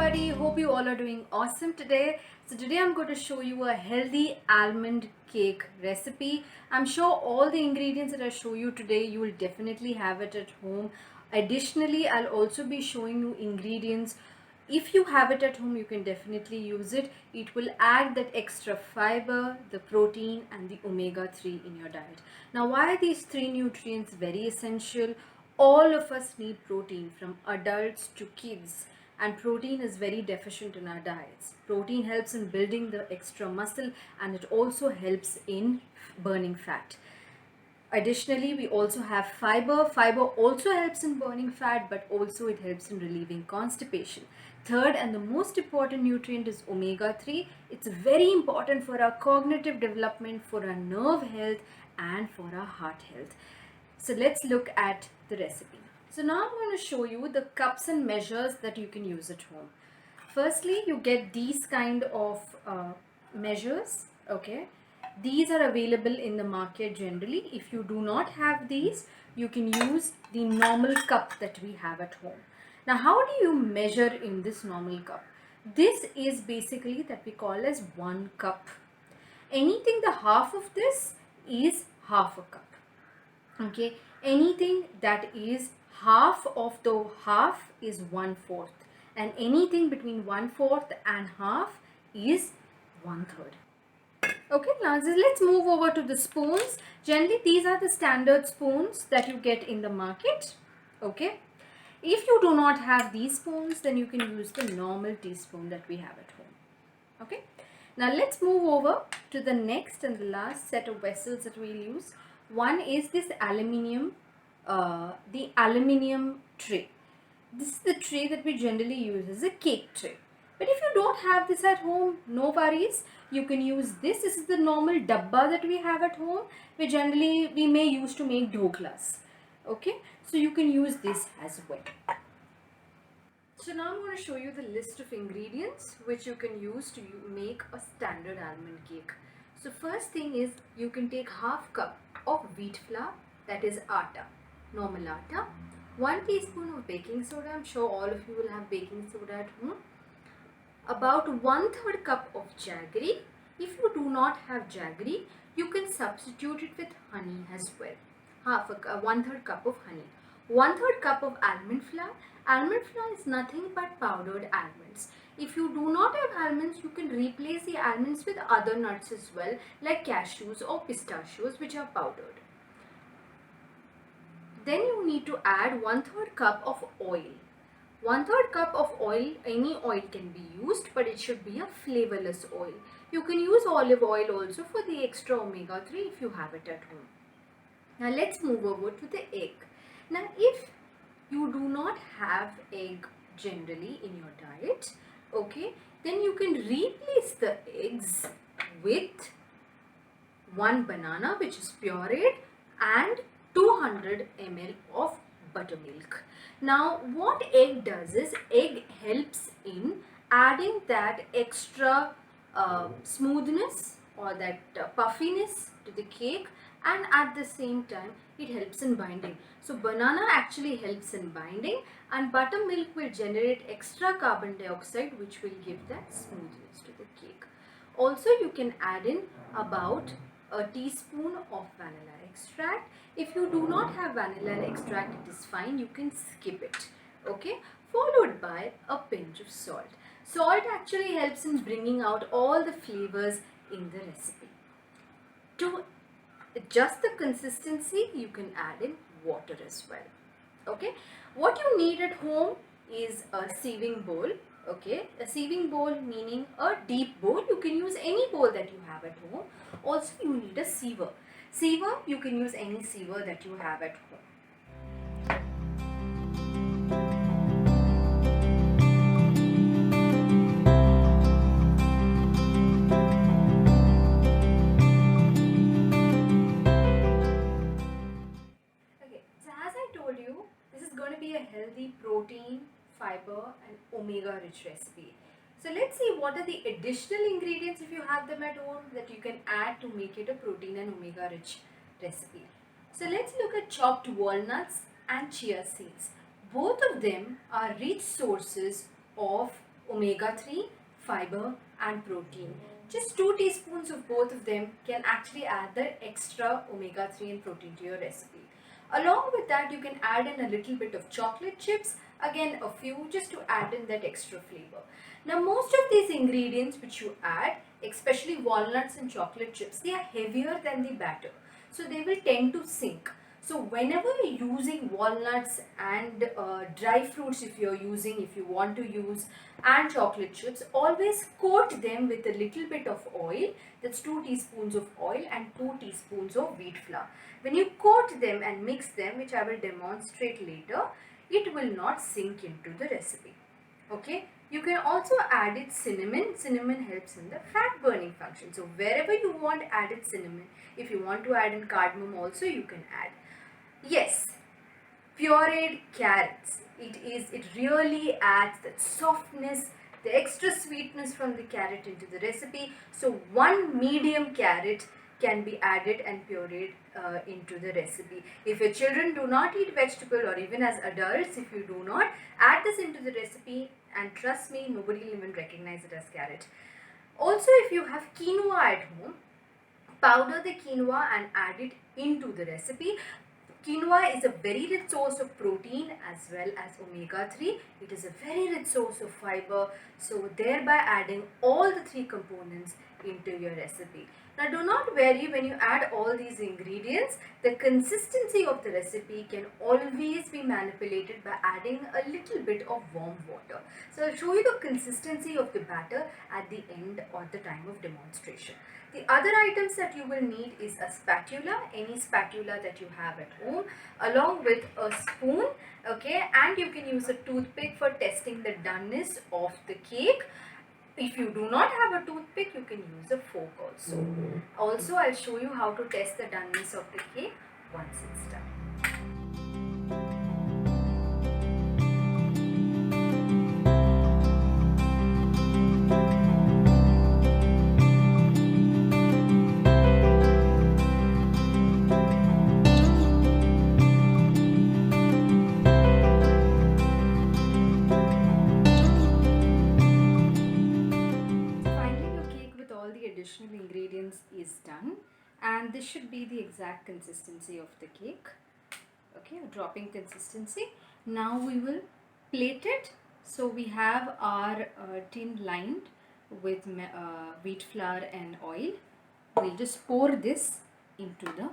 everybody, hope you all are doing awesome today. So today I'm going to show you a healthy almond cake recipe. I'm sure all the ingredients that I show you today you will definitely have it at home. Additionally, I'll also be showing you ingredients. If you have it at home, you can definitely use it. It will add that extra fiber, the protein and the omega-3 in your diet. Now, why are these three nutrients very essential? All of us need protein, from adults to kids, and protein is very deficient in our diets. Protein helps in building the extra muscle, and it also helps in burning fat. Additionally, we also have fiber. Fiber also helps in burning fat, but also it helps in relieving constipation. Third and the most important nutrient is omega-3. It's very important for our cognitive development, for our nerve health, and for our heart health. So let's look at the recipe. So now I'm going to show you the cups and measures that you can use at home. Firstly, you get these kind of measures, okay? These are available in the market generally. If you do not have these, you can use the normal cup that we have at home. Now, how do you measure in this normal cup? This is basically that we call as 1 cup. Anything the half of this is half a cup. Okay, anything that is half of the half is 1/4, and anything between 1/4 and half is 1/3. Okay, now let's move over to the spoons. Generally, these are the standard spoons that you get in the market. Okay, if you do not have these spoons, then you can use the normal teaspoon that we have at home. Okay, now let's move over to the next and the last set of vessels that we'll use. One is this aluminium, the aluminium tray. This is the tray that we generally use as a cake tray. But if you don't have this at home, no worries. You can use this. This is the normal dabba that we have at home, which generally we may use to make dhoklas. Okay, so you can use this as well. So now I'm going to show you the list of ingredients which you can use to make a standard almond cake. So first thing is, you can take half cup of wheat flour, that is atta, normal atta, 1 teaspoon of baking soda. I'm sure all of you will have baking soda at home. About 1/3 cup of jaggery. If you do not have jaggery, you can substitute it with honey as well. 1/3 cup of honey. 1/3 cup of almond flour. Almond flour is nothing but powdered almonds. If you do not have almonds, you can replace the almonds with other nuts as well, like cashews or pistachios, which are powdered. Then you need to add 1/3 cup of oil. 1/3 cup of oil, any oil can be used, but it should be a flavorless oil. You can use olive oil also for the extra omega-3 if you have it at home. Now let's move over to the egg. Now if you do not have egg generally in your diet, okay, then you can replace the eggs with 1 banana, which is pureed, and 200 ml of buttermilk. Now what egg does is, egg helps in adding that extra smoothness or that puffiness to the cake, and at the same time it helps in binding. So banana actually helps in binding, and buttermilk will generate extra carbon dioxide, which will give that smoothness to the cake. Also, you can add in about a teaspoon of vanilla extract. If you do not have vanilla extract, it is fine, you can skip it. Okay, followed by a pinch of salt. Salt actually helps in bringing out all the flavors in the recipe. To adjust the consistency, you can add in water as well. Okay, what you need at home is a sieving bowl. Okay, a sieving bowl meaning a deep bowl. You can use any bowl that you have at home. Also, you need a siever. Siever, you can use any siever that you have at home. Okay, so as I told you, this is going to be a healthy protein, fiber and omega rich recipe. So let's see what are the additional ingredients, if you have them at home, that you can add to make it a protein and omega rich recipe. So let's look at chopped walnuts and chia seeds. Both of them are rich sources of omega-3, fiber and protein. Just 2 teaspoons of both of them can actually add the extra omega-3 and protein to your recipe. Along with that, you can add in a little bit of chocolate chips, again a few, just to add in that extra flavor. Now most of these ingredients which you add, especially walnuts and chocolate chips, they are heavier than the batter, so they will tend to sink. So whenever you're using walnuts and dry fruits, if you want to use, and chocolate chips, always coat them with a little bit of oil. That's 2 teaspoons of oil and 2 teaspoons of wheat flour. When you coat them and mix them, which I will demonstrate later, it will not sink into the recipe. Okay, you can also add it cinnamon. Cinnamon helps in the fat burning function. So wherever you want, add it cinnamon. If you want to add in cardamom also, you can add. Yes, pureed carrots. It really adds that softness, the extra sweetness from the carrot into the recipe. So one medium carrot can be added and pureed into the recipe. If your children do not eat vegetable, or even as adults, if you do not, add this into the recipe and trust me, nobody will even recognize it as carrot. Also, if you have quinoa at home, powder the quinoa and add it into the recipe. Quinoa is a very rich source of protein as well as omega-3. It is a very rich source of fiber. So thereby adding all the 3 components into your recipe. Now do not worry, when you add all these ingredients, the consistency of the recipe can always be manipulated by adding a little bit of warm water. So I'll show you the consistency of the batter at the end or the time of demonstration. The other items that you will need is a spatula, any spatula that you have at home, along with a spoon, okay, and you can use a toothpick for testing the doneness of the cake. If you do not have a toothpick, you can use a fork also. Also, I'll show you how to test the doneness of the cake once it's done. Additional ingredients is done, and this should be the exact consistency of the cake. Okay, a dropping consistency. Now we will plate it. So we have our tin lined with wheat flour and oil. We'll just pour this into the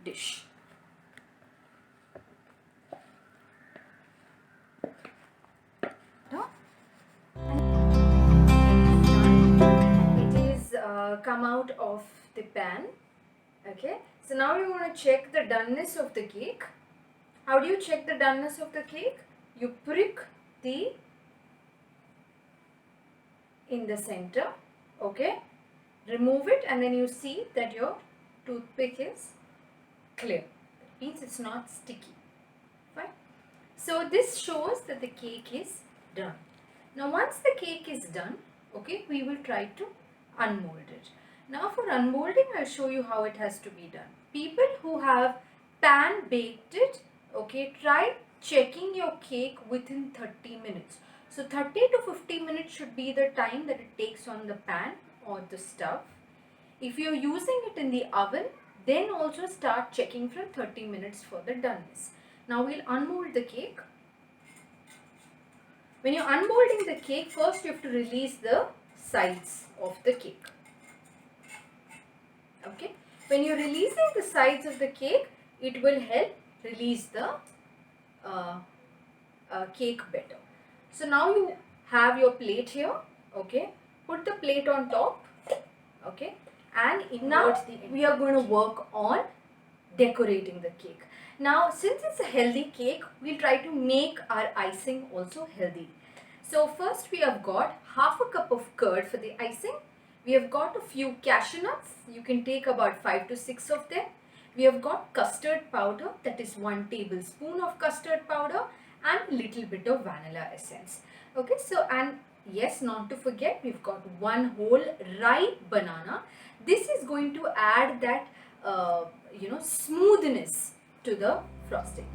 dish. Come out of the pan. Okay, so now you want to check the doneness of the cake. How do you check the doneness of the cake? You prick the in the center, okay, remove it, and then you see that your toothpick is clear. It means it's not sticky. Fine. So this shows that the cake is done. Now once the cake is done, okay, we will try to unmold it. Now for unmolding, I'll show you how it has to be done. People who have pan baked it, okay, try checking your cake within 30 minutes. So 30 to 50 minutes should be the time that it takes on the pan or the stove. If you're using it in the oven, then also start checking for 30 minutes for the doneness. Now we'll unmold the cake. When you're unmolding the cake, first you have to release the sides of the cake. Okay, when you're releasing the sides of the cake, it will help release the cake better. So now you have your plate here. Okay, put the plate on top. Okay, and now we are going to work on decorating the cake. Now since it's a healthy cake, we'll try to make our icing also healthy. So first we have got half a cup of curd for the icing. We have got a few cashew nuts. You can take about 5 to 6 of them. We have got custard powder, that is 1 tablespoon of custard powder, and a little bit of vanilla essence. Okay, so and yes, not to forget, we've got 1 whole ripe banana. This is going to add that smoothness to the frosting.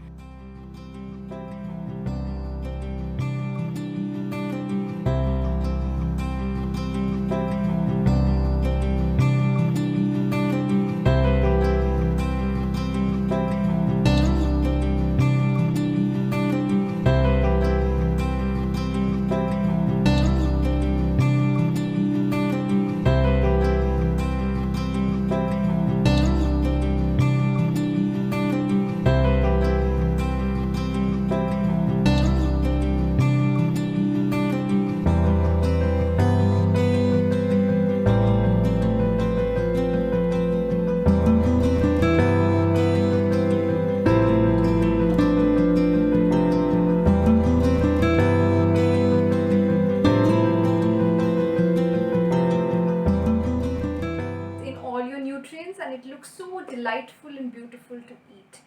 delightful and beautiful to eat.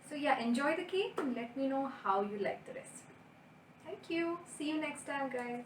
So yeah, enjoy the cake and let me know how you like the recipe. Thank you. See you next time, guys.